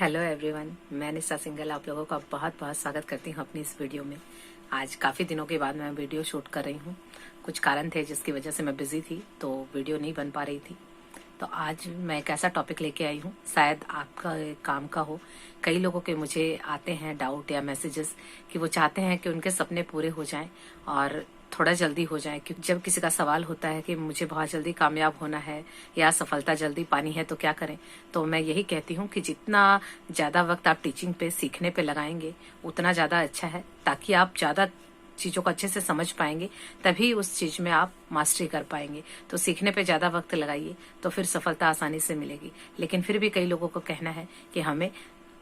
Hello everyone, मैं निशा single आप लोगों का बहुत बहुत स्वागत करती हूँ अपनी इस वीडियो में। आज काफ़ी दिनों के बाद मैं वीडियो शूट कर रही हूँ। कुछ कारण थे जिसकी वजह से मैं बिजी थी, तो वीडियो नहीं बन पा रही थी। तो आज मैं एक ऐसा टॉपिक लेके आई हूँ, शायद आपका काम का हो। कई लोगों के मुझे आते हैं डाउट या मैसेजेस कि वो चाहते हैं कि उनके सपने पूरे हो जाएं और थोड़ा जल्दी हो जाए। क्योंकि जब किसी का सवाल होता है कि मुझे बहुत जल्दी कामयाब होना है या सफलता जल्दी पानी है तो क्या करें, तो मैं यही कहती हूँ कि जितना ज़्यादा वक्त आप टीचिंग पे सीखने पे लगाएंगे उतना ज़्यादा अच्छा है, ताकि आप ज़्यादा चीज़ों को अच्छे से समझ पाएंगे, तभी उस चीज़ में आप मास्टरी कर पाएंगे। तो सीखने पे ज़्यादा वक्त लगाइए तो फिर सफलता आसानी से मिलेगी। लेकिन फिर भी कई लोगों को कहना है कि हमें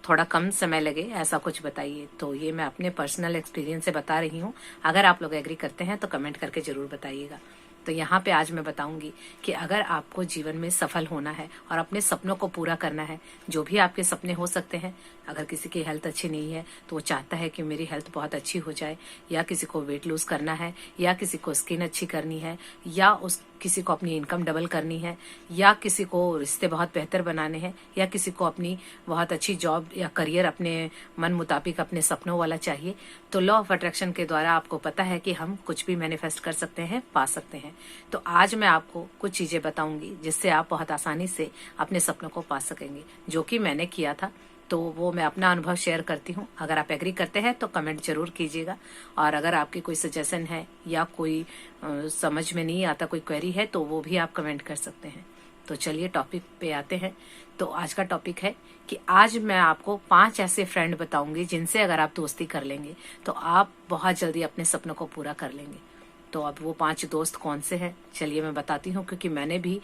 थोड़ा कम समय लगे, ऐसा कुछ बताइए। तो ये मैं अपने पर्सनल एक्सपीरियंस से बता रही हूँ। अगर आप लोग एग्री करते हैं तो कमेंट करके जरूर बताइएगा। तो यहाँ पे आज मैं बताऊंगी कि अगर आपको जीवन में सफल होना है और अपने सपनों को पूरा करना है, जो भी आपके सपने हो सकते हैं। अगर किसी की हेल्थ अच्छी नहीं है तो वो चाहता है कि मेरी हेल्थ बहुत अच्छी हो जाए, या किसी को वेट लूज करना है, या किसी को स्किन अच्छी करनी है, या किसी को अपनी इनकम डबल करनी है, या किसी को रिश्ते बहुत बेहतर बनाने हैं, या किसी को अपनी बहुत अच्छी जॉब या करियर अपने मन मुताबिक अपने सपनों वाला चाहिए। तो लॉ ऑफ अट्रैक्शन के द्वारा आपको पता है कि हम कुछ भी मैनिफेस्ट कर सकते हैं, पा सकते हैं। तो आज मैं आपको कुछ चीजें बताऊंगी जिससे आप बहुत आसानी से अपने सपनों को पा सकेंगे, जो कि मैंने किया था। तो वो मैं अपना अनुभव शेयर करती हूँ। अगर आप एग्री करते हैं तो कमेंट जरूर कीजिएगा, और अगर आपकी कोई सजेशन है या कोई समझ में नहीं आता, कोई क्वेरी है, तो वो भी आप कमेंट कर सकते हैं। तो चलिए टॉपिक पे आते हैं। तो आज का टॉपिक है कि आज मैं आपको 5 ऐसे फ्रेंड बताऊंगी जिनसे अगर आप दोस्ती कर लेंगे तो आप बहुत जल्दी अपने सपनों को पूरा कर लेंगे। तो अब वो 5 दोस्त कौन से हैं, चलिए मैं बताती हूँ। क्योंकि मैंने भी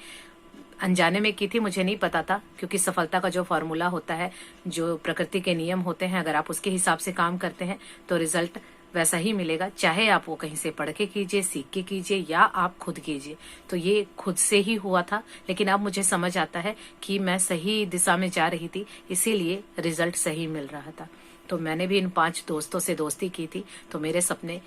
अनजाने में की थी, मुझे नहीं पता था। क्योंकि सफलता का जो फॉर्मूला होता है, जो प्रकृति के नियम होते हैं, अगर आप उसके हिसाब से काम करते हैं तो रिजल्ट वैसा ही मिलेगा। चाहे आप वो कहीं से पढ़ के कीजिए, सीख के कीजिए, या आप खुद कीजिए। तो ये खुद से ही हुआ था, लेकिन अब मुझे समझ आता है कि मैं सही दिशा में जा रही थी, इसीलिए रिजल्ट सही मिल रहा था। तो मैंने भी इन 5 दोस्तों से दोस्ती की थी, तो मेरे सपने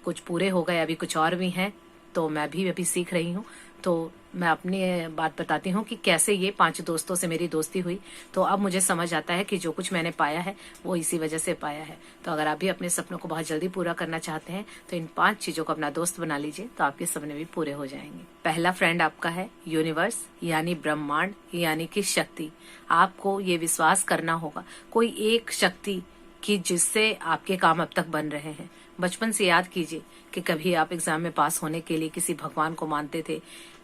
कुछ पूरे हो गए, अभी कुछ और भी हैं। तो मैं भी अभी सीख रही हूँ। तो मैं अपनी बात बताती हूँ कि कैसे ये 5 दोस्तों से मेरी दोस्ती हुई। तो अब मुझे समझ आता है कि जो कुछ मैंने पाया है वो इसी वजह से पाया है। तो अगर आप भी अपने सपनों को बहुत जल्दी पूरा करना चाहते हैं तो इन 5 चीजों को अपना दोस्त बना लीजिए, तो आपके सपने भी पूरे हो जाएंगे। पहला फ्रेंड आपका है यूनिवर्स, यानी ब्रह्मांड, यानी कि शक्ति। आपको ये विश्वास करना होगा कोई एक शक्ति कि जिससे आपके काम अब तक बन रहे हैं। बचपन से याद कीजिए कि कभी आप एग्जाम में पास होने के लिए किसी भगवान को मानते थे,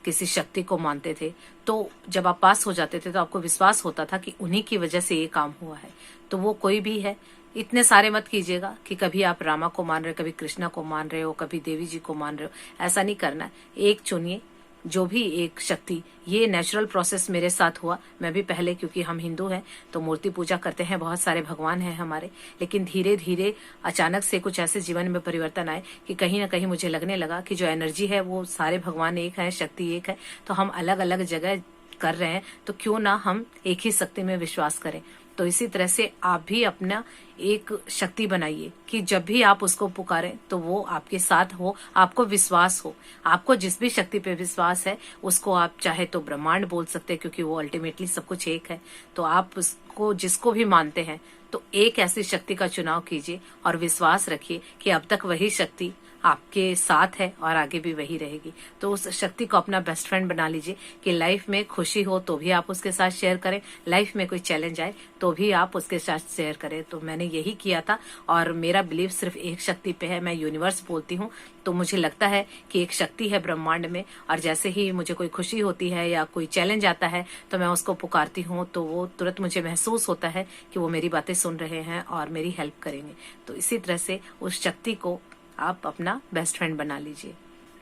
किसी शक्ति को मानते थे। तो जब आप पास हो जाते थे तो आपको विश्वास होता था कि उन्हीं की वजह से ये काम हुआ है। तो वो कोई भी है। इतने सारे मत कीजिएगा कि कभी आप रामा को मान रहे हो, कभी कृष्णा को मान रहे हो, कभी देवी जी को मान रहे हो। ऐसा नहीं करना है। एक चुनिए, जो भी एक शक्ति। ये नेचुरल प्रोसेस मेरे साथ हुआ। मैं भी पहले, क्योंकि हम हिंदू हैं तो मूर्ति पूजा करते हैं, बहुत सारे भगवान हैं हमारे। लेकिन धीरे धीरे अचानक से कुछ ऐसे जीवन में परिवर्तन आए कि कहीं ना कहीं मुझे लगने लगा कि जो एनर्जी है वो सारे भगवान एक है, शक्ति एक है। तो हम अलग अलग जगह कर रहे हैं, तो क्यों ना हम एक ही शक्ति में विश्वास करें। तो इसी तरह से आप भी अपना एक शक्ति बनाइए कि जब भी आप उसको पुकारें तो वो आपके साथ हो, आपको विश्वास हो। आपको जिस भी शक्ति पे विश्वास है उसको आप चाहे तो ब्रह्मांड बोल सकते हैं, क्योंकि वो अल्टीमेटली सब कुछ एक है। तो आप उसको जिसको भी मानते हैं तो एक ऐसी शक्ति का चुनाव कीजिए और विश्वास रखिए कि अब तक वही शक्ति आपके साथ है और आगे भी वही रहेगी। तो उस शक्ति को अपना बेस्ट फ्रेंड बना लीजिए कि लाइफ में खुशी हो तो भी आप उसके साथ शेयर करें, लाइफ में कोई चैलेंज आए तो भी आप उसके साथ शेयर करें। तो मैंने यही किया था, और मेरा बिलीव सिर्फ एक शक्ति पे है। मैं यूनिवर्स बोलती हूँ, तो मुझे लगता है कि एक शक्ति है ब्रह्मांड में, और जैसे ही मुझे कोई खुशी होती है या कोई चैलेंज आता है तो मैं उसको पुकारती हूँ, तो वो तुरंत मुझे महसूस होता है कि वो मेरी बातें सुन रहे हैं और मेरी हेल्प करेंगे। तो इसी तरह से उस शक्ति को आप अपना बेस्ट फ्रेंड बना लीजिए।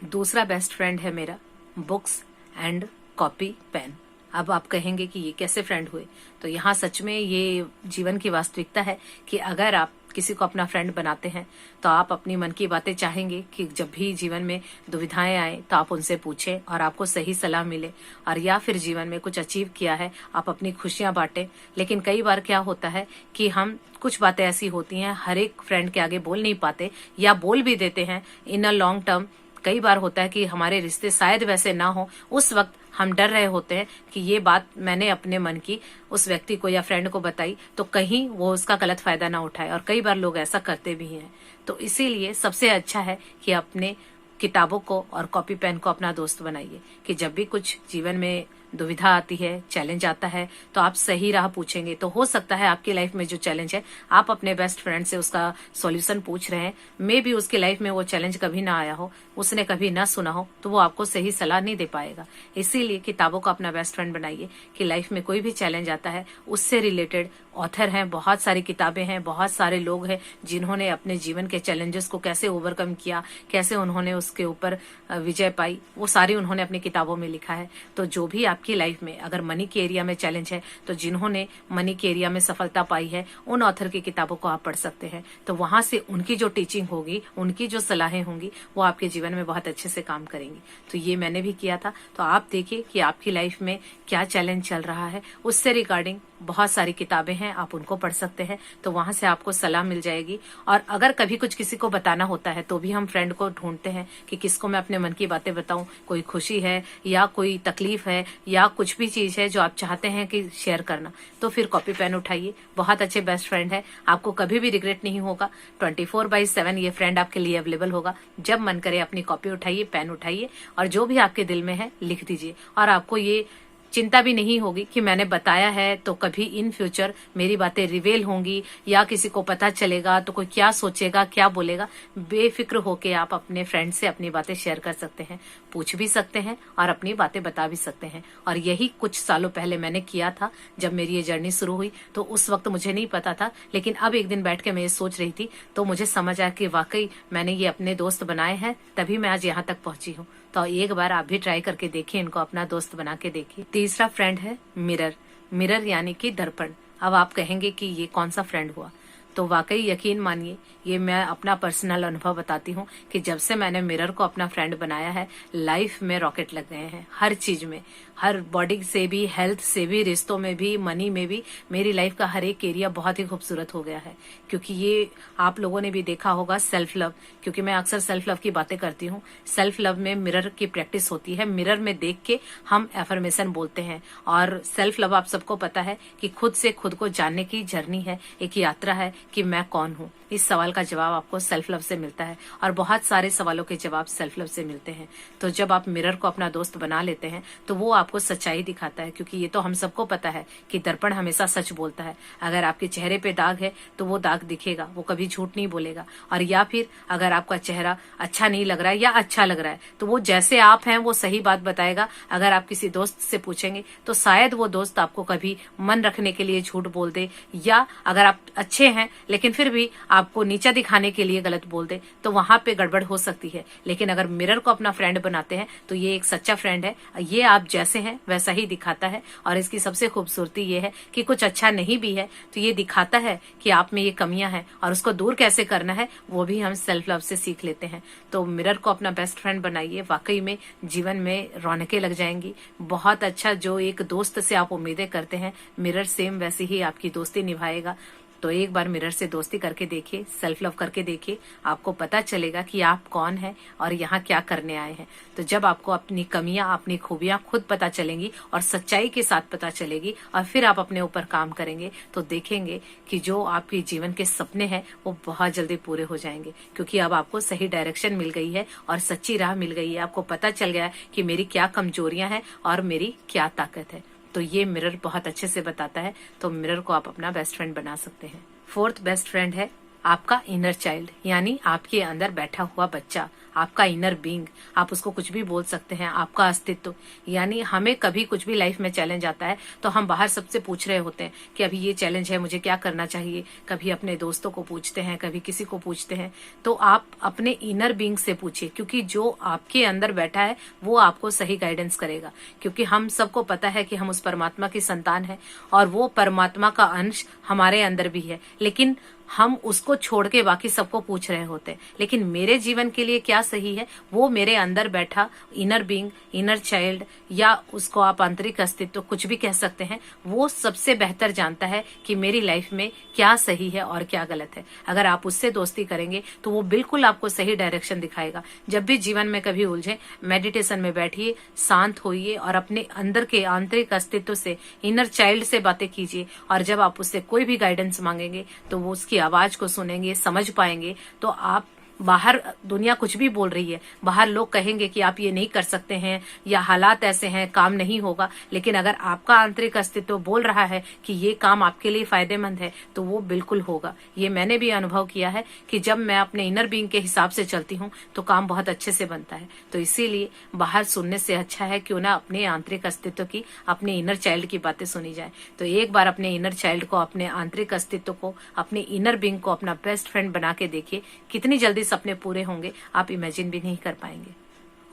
दूसरा बेस्ट फ्रेंड है मेरा बुक्स एंड कॉपी पेन। अब आप कहेंगे कि ये कैसे फ्रेंड हुए, तो यहाँ सच में ये जीवन की वास्तविकता है कि अगर आप किसी को अपना फ्रेंड बनाते हैं तो आप अपनी मन की बातें चाहेंगे कि जब भी जीवन में दुविधाएं आए तो आप उनसे पूछें और आपको सही सलाह मिले। और या फिर जीवन में कुछ अचीव किया है, आप अपनी खुशियां बांटें। लेकिन कई बार क्या होता है कि हम कुछ बातें ऐसी होती हैं हर एक फ्रेंड के आगे बोल नहीं पाते, या बोल भी देते हैं इन अ लॉन्ग टर्म। कई बार होता है कि हमारे रिश्ते शायद वैसे ना हो, उस वक्त हम डर रहे होते हैं कि ये बात मैंने अपने मन की उस व्यक्ति को या फ्रेंड को बताई तो कहीं वो उसका गलत फायदा ना उठाए, और कई बार लोग ऐसा करते भी हैं। तो इसीलिए सबसे अच्छा है कि अपने किताबों को और कॉपी पेन को अपना दोस्त बनाइए, कि जब भी कुछ जीवन में दुविधा आती है, चैलेंज आता है, तो आप सही राह पूछेंगे तो हो सकता है आपकी लाइफ में जो चैलेंज है आप अपने बेस्ट फ्रेंड से उसका सॉल्यूशन पूछ रहे हैं, मे भी उसकी लाइफ में वो चैलेंज कभी ना आया हो, उसने कभी ना सुना हो, तो वो आपको सही सलाह नहीं दे पाएगा। इसीलिए किताबों को अपना बेस्ट फ्रेंड बनाइए कि लाइफ में कोई भी चैलेंज आता है उससे रिलेटेड ऑथर हैं, बहुत सारी किताबें हैं, बहुत सारे लोग हैं जिन्होंने अपने जीवन के चैलेंजेस को कैसे ओवरकम किया, कैसे उन्होंने उसके ऊपर विजय पाई, वो सारी उन्होंने अपनी किताबों में लिखा है। तो जो भी आपकी लाइफ में अगर मनी के एरिया में चैलेंज है, तो जिन्होंने मनी के एरिया में सफलता पाई है उन ऑथर की किताबों को आप पढ़ सकते हैं। तो वहां से उनकी जो टीचिंग होगी, उनकी जो सलाहें होंगी, वो आपके जीवन में बहुत अच्छे से काम करेंगी। तो ये मैंने भी किया था। तो आप देखिए कि आपकी लाइफ में क्या चैलेंज चल रहा है, उससे रिगार्डिंग बहुत सारी किताबें हैं, आप उनको पढ़ सकते हैं। तो वहां से आपको सलाह मिल जाएगी। और अगर कभी कुछ किसी को बताना होता है तो भी हम फ्रेंड को ढूंढते हैं कि किसको मैं अपने मन की बातें बताऊं, कोई खुशी है या कोई तकलीफ है या कुछ भी चीज है जो आप चाहते हैं कि शेयर करना, तो फिर कॉपी पेन उठाइए। बहुत अच्छे बेस्ट फ्रेंड है, आपको कभी भी रिग्रेट नहीं होगा। 24/7 ये फ्रेंड आपके लिए अवेलेबल होगा। जब मन करे अपनी कॉपी उठाइए, पेन उठाइए और जो भी आपके दिल में है लिख दीजिए। और आपको ये चिंता भी नहीं होगी कि मैंने बताया है तो कभी इन फ्यूचर मेरी बातें रिवेल होंगी या किसी को पता चलेगा तो कोई क्या सोचेगा, क्या बोलेगा। बेफिक्र होके आप अपने फ्रेंड से अपनी बातें शेयर कर सकते हैं, पूछ भी सकते हैं और अपनी बातें बता भी सकते हैं। और यही कुछ सालों पहले मैंने किया था। जब मेरी ये जर्नी शुरू हुई तो उस वक्त मुझे नहीं पता था, लेकिन अब एक दिन बैठ के मैं ये सोच रही थी तो मुझे समझ आया कि वाकई मैंने ये अपने दोस्त बनाए हैं, तभी मैं आज यहाँ तक पहुंची हूँ। तो एक बार आप भी ट्राई करके देखिए, इनको अपना दोस्त बना के देखिए। तीसरा फ्रेंड है मिरर। मिरर यानी कि दर्पण। अब आप कहेंगे कि ये कौन सा फ्रेंड हुआ, तो वाकई यकीन मानिए ये मैं अपना पर्सनल अनुभव बताती हूँ कि जब से मैंने मिरर को अपना फ्रेंड बनाया है, लाइफ में रॉकेट लग गए हैं। हर चीज में, हर बॉडी से भी, हेल्थ से भी, रिश्तों में भी, मनी में भी, मेरी लाइफ का हर एक एरिया बहुत ही खूबसूरत हो गया है। क्योंकि ये आप लोगों ने भी देखा होगा, सेल्फ लव, क्योंकि मैं अक्सर सेल्फ लव की बातें करती हूँ। सेल्फ लव में मिरर की प्रैक्टिस होती है। मिरर में देख के हम एफर्मेशन बोलते हैं। और सेल्फ लव आप सबको पता है कि खुद से खुद को जानने की जर्नी है, एक यात्रा है कि मैं कौन हूँ। इस सवाल का जवाब आपको सेल्फ लव से मिलता है और बहुत सारे सवालों के जवाब सेल्फ लव से मिलते हैं। तो जब आप मिरर को अपना दोस्त बना लेते हैं तो वो आपको सच्चाई दिखाता है, क्योंकि ये तो हम सबको पता है कि दर्पण हमेशा सच बोलता है। अगर आपके चेहरे पे दाग है तो वो दाग दिखेगा, वो कभी झूठ नहीं बोलेगा। और या फिर अगर आपका चेहरा अच्छा नहीं लग रहा है या अच्छा लग रहा है तो वो जैसे आप हैं वो सही बात बताएगा। अगर आप किसी दोस्त से पूछेंगे तो शायद वो दोस्त आपको कभी मन रखने के लिए झूठ बोल दे, या अगर आप अच्छे हैं लेकिन फिर भी आपको नीचा दिखाने के लिए गलत बोल दे, तो वहां पे गड़बड़ हो सकती है। लेकिन अगर मिरर को अपना फ्रेंड बनाते हैं तो ये एक सच्चा फ्रेंड है। ये आप जैसे हैं वैसा ही दिखाता है। और इसकी सबसे खूबसूरती ये है कि कुछ अच्छा नहीं भी है तो ये दिखाता है कि आप में ये कमियां हैं और उसको दूर कैसे करना है वो भी हम सेल्फ लव से सीख लेते हैं। तो मिरर को अपना बेस्ट फ्रेंड बनाइए, वाकई में जीवन में रौनकें लग जाएंगी। बहुत अच्छा, जो एक दोस्त से आप उम्मीदें करते हैं, मिरर सेम वैसे ही आपकी दोस्ती निभाएगा। तो एक बार मिरर से दोस्ती करके देखिए, सेल्फ लव करके देखिए, आपको पता चलेगा कि आप कौन हैं और यहाँ क्या करने आए हैं। तो जब आपको अपनी कमियां, अपनी खूबियां खुद पता चलेंगी और सच्चाई के साथ पता चलेगी और फिर आप अपने ऊपर काम करेंगे तो देखेंगे कि जो आपके जीवन के सपने हैं वो बहुत जल्दी पूरे हो जाएंगे। क्योंकि अब आपको सही डायरेक्शन मिल गई है और सच्ची राह मिल गई है। आपको पता चल गया है कि मेरी क्या कमजोरियां हैं और मेरी क्या ताकत है। तो ये मिरर बहुत अच्छे से बताता है। तो मिरर को आप अपना बेस्ट फ्रेंड बना सकते हैं। फोर्थ बेस्ट फ्रेंड है आपका इनर चाइल्ड, यानी आपके अंदर बैठा हुआ बच्चा, आपका इनर बीइंग। आप उसको कुछ भी बोल सकते हैं, आपका अस्तित्व। यानी हमें कभी कुछ भी लाइफ में चैलेंज आता है तो हम बाहर सबसे पूछ रहे होते हैं कि अभी ये चैलेंज है, मुझे क्या करना चाहिए। कभी अपने दोस्तों को पूछते हैं, कभी किसी को पूछते हैं। तो आप अपने इनर बीइंग से पूछिए, क्योंकि जो आपके अंदर बैठा है वो आपको सही गाइडेंस करेगा। क्योंकि हम सबको पता है कि हम उस परमात्मा की संतान है और वो परमात्मा का अंश हमारे अंदर भी है। लेकिन हम उसको छोड़ के बाकी सबको पूछ रहे होते हैं। लेकिन मेरे जीवन के लिए क्या सही है वो मेरे अंदर बैठा इनर बीइंग, इनर चाइल्ड, या उसको आप आंतरिक अस्तित्व कुछ भी कह सकते हैं, वो सबसे बेहतर जानता है कि मेरी लाइफ में क्या सही है और क्या गलत है। अगर आप उससे दोस्ती करेंगे तो वो बिल्कुल आपको सही डायरेक्शन दिखाएगा। जब भी जीवन में कभी उलझे, मेडिटेशन में बैठिए, शांत होइए और अपने अंदर के आंतरिक अस्तित्व से, इनर चाइल्ड से बातें कीजिए। और जब आप उससे कोई भी गाइडेंस मांगेंगे तो वो उसकी आवाज को सुनेंगे, समझ पाएंगे। तो आप बाहर दुनिया कुछ भी बोल रही है, बाहर लोग कहेंगे कि आप ये नहीं कर सकते हैं या हालात ऐसे हैं, काम नहीं होगा, लेकिन अगर आपका आंतरिक अस्तित्व बोल रहा है कि ये काम आपके लिए फायदेमंद है तो वो बिल्कुल होगा। ये मैंने भी अनुभव किया है कि जब मैं अपने इनर बीइंग के हिसाब से चलती हूँ तो काम बहुत अच्छे से बनता है। तो इसीलिए बाहर सुनने से अच्छा है क्यों ना अपने आंतरिक अस्तित्व की, अपने इनर चाइल्ड की बातें सुनी जाए। तो एक बार अपने इनर चाइल्ड को, अपने आंतरिक अस्तित्व को, अपने इनर बीइंग को अपना बेस्ट फ्रेंड बना के देखिए, कितनी जल्दी सपने पूरे होंगे आप इमेजिन भी नहीं कर पाएंगे।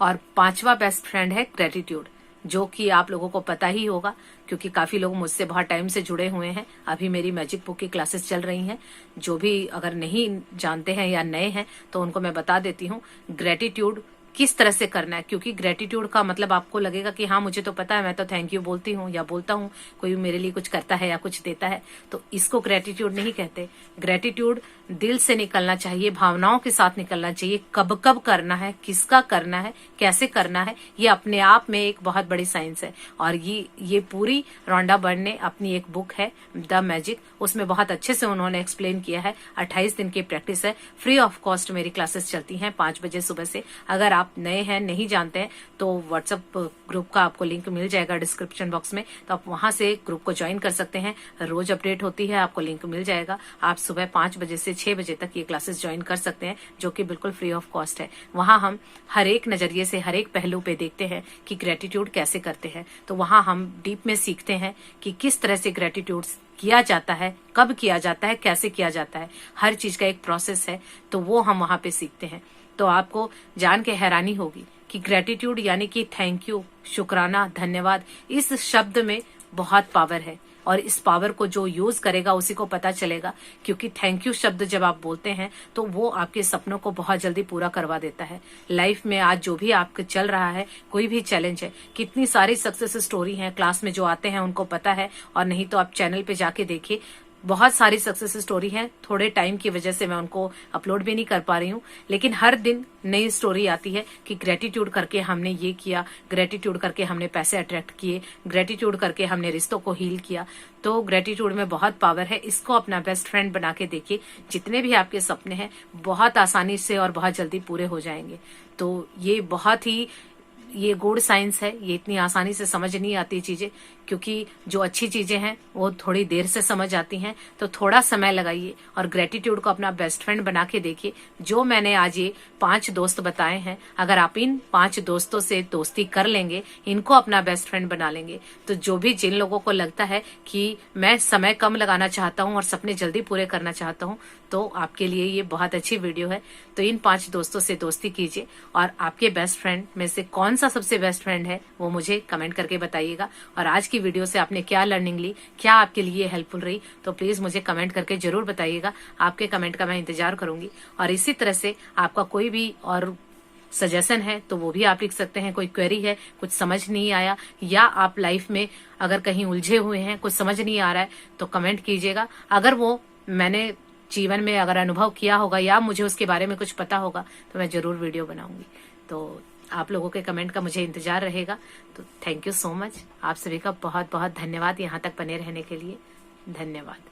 और 5वां बेस्ट फ्रेंड है ग्रेटिट्यूड, जो कि आप लोगों को पता ही होगा क्योंकि काफी लोग मुझसे बहुत टाइम से जुड़े हुए हैं। अभी मेरी मैजिक बुक की क्लासेस चल रही हैं। जो भी अगर नहीं जानते हैं या नए हैं तो उनको मैं बता देती हूँ ग्रेटिट्यूड किस तरह से करना है। क्योंकि ग्रेटिट्यूड का मतलब आपको लगेगा कि हाँ मुझे तो पता है, मैं तो थैंक यू बोलती हूँ या बोलता हूँ, कोई मेरे लिए कुछ करता है या कुछ देता है, तो इसको ग्रेटिट्यूड नहीं कहते। ग्रेटिट्यूड दिल से निकलना चाहिए, भावनाओं के साथ निकलना चाहिए। कब कब करना है, किसका करना है, कैसे करना है, ये अपने आप में एक बहुत बड़ी साइंस है। और ये पूरी रोंडा बर्न ने अपनी एक बुक है द मैजिक, उसमें बहुत अच्छे से उन्होंने एक्सप्लेन किया है। 28 दिन की प्रैक्टिस है, फ्री ऑफ कॉस्ट मेरी क्लासेस चलती हैं 5 बजे सुबह से। अगर आप नए हैं, नहीं जानते हैं, तो व्हाट्सएप ग्रुप का आपको लिंक मिल जाएगा डिस्क्रिप्शन बॉक्स में, तो आप वहां से ग्रुप को ज्वाइन कर सकते हैं। रोज अपडेट होती है, आपको लिंक मिल जाएगा। आप सुबह 5 बजे से 6 बजे तक ये क्लासेस ज्वाइन कर सकते हैं, जो कि बिल्कुल फ्री ऑफ कॉस्ट है। वहां हम हर एक नजरिए से, हर एक पहलू पे देखते हैं कि ग्रेटिट्यूड कैसे करते हैं। तो वहां हम डीप में सीखते हैं कि किस तरह से ग्रेटिट्यूड किया जाता है, कब किया जाता है, कैसे किया जाता है। हर चीज का एक प्रोसेस है, तो वो हम वहां पे सीखते हैं। तो आपको जान के हैरानी होगी कि ग्रेटिट्यूड यानी कि थैंक यू, शुक्राना, धन्यवाद, इस शब्द में बहुत पावर है। और इस पावर को जो यूज करेगा उसी को पता चलेगा। क्योंकि थैंक यू शब्द जब आप बोलते हैं तो वो आपके सपनों को बहुत जल्दी पूरा करवा देता है। लाइफ में आज जो भी आपके चल रहा है, कोई भी चैलेंज है, कितनी सारी सक्सेस स्टोरी हैं, क्लास में जो आते हैं उनको पता है, और नहीं तो आप चैनल पे जाके देखिए, बहुत सारी सक्सेस स्टोरी है। थोड़े टाइम की वजह से मैं उनको अपलोड भी नहीं कर पा रही हूँ, लेकिन हर दिन नई स्टोरी आती है कि ग्रेटिट्यूड करके हमने ये किया, ग्रेटिट्यूड करके हमने पैसे अट्रैक्ट किए, ग्रेटिट्यूड करके हमने रिश्तों को हील किया। तो ग्रेटिट्यूड में बहुत पावर है, इसको अपना बेस्ट फ्रेंड बना के देखिए। जितने भी आपके सपने हैं बहुत आसानी से और बहुत जल्दी पूरे हो जाएंगे। तो ये बहुत ही ये गूढ़ साइंस है, ये इतनी आसानी से समझ नहीं आती चीजें, क्योंकि जो अच्छी चीजें हैं वो थोड़ी देर से समझ आती हैं। तो थोड़ा समय लगाइए और ग्रेटिट्यूड को अपना बेस्ट फ्रेंड बना के देखिए। जो मैंने आज ये 5 दोस्त बताए हैं, अगर आप इन 5 दोस्तों से दोस्ती कर लेंगे, इनको अपना बेस्ट फ्रेंड बना लेंगे, तो जो भी जिन लोगों को लगता है कि मैं समय कम लगाना चाहता हूँ और सपने जल्दी पूरे करना चाहता हूँ, तो आपके लिए ये बहुत अच्छी वीडियो है। तो इन 5 दोस्तों से दोस्ती कीजिए और आपके बेस्ट फ्रेंड में से कौन सा सबसे बेस्ट फ्रेंड है वो मुझे कमेंट करके बताइएगा। और आज की वीडियो से आपने क्या लर्निंग ली, क्या आपके लिए हेल्पफुल रही, तो प्लीज मुझे कमेंट करके जरूर बताइएगा। आपके कमेंट का मैं इंतजार करूंगी। और इसी तरह से आपका कोई भी और सजेशन है तो वो भी आप लिख सकते हैं। कोई क्वेरी है, कुछ समझ नहीं आया, या आप लाइफ में अगर कहीं उलझे हुए हैं, कुछ समझ नहीं आ रहा है, तो कमेंट कीजिएगा। अगर वो मैंने जीवन में अगर अनुभव किया होगा या मुझे उसके बारे में कुछ पता होगा तो मैं जरूर वीडियो बनाऊंगी। तो आप लोगों के कमेंट का मुझे इंतजार रहेगा। तो थैंक यू सो मच, आप सभी का बहुत बहुत धन्यवाद यहाँ तक बने रहने के लिए। धन्यवाद।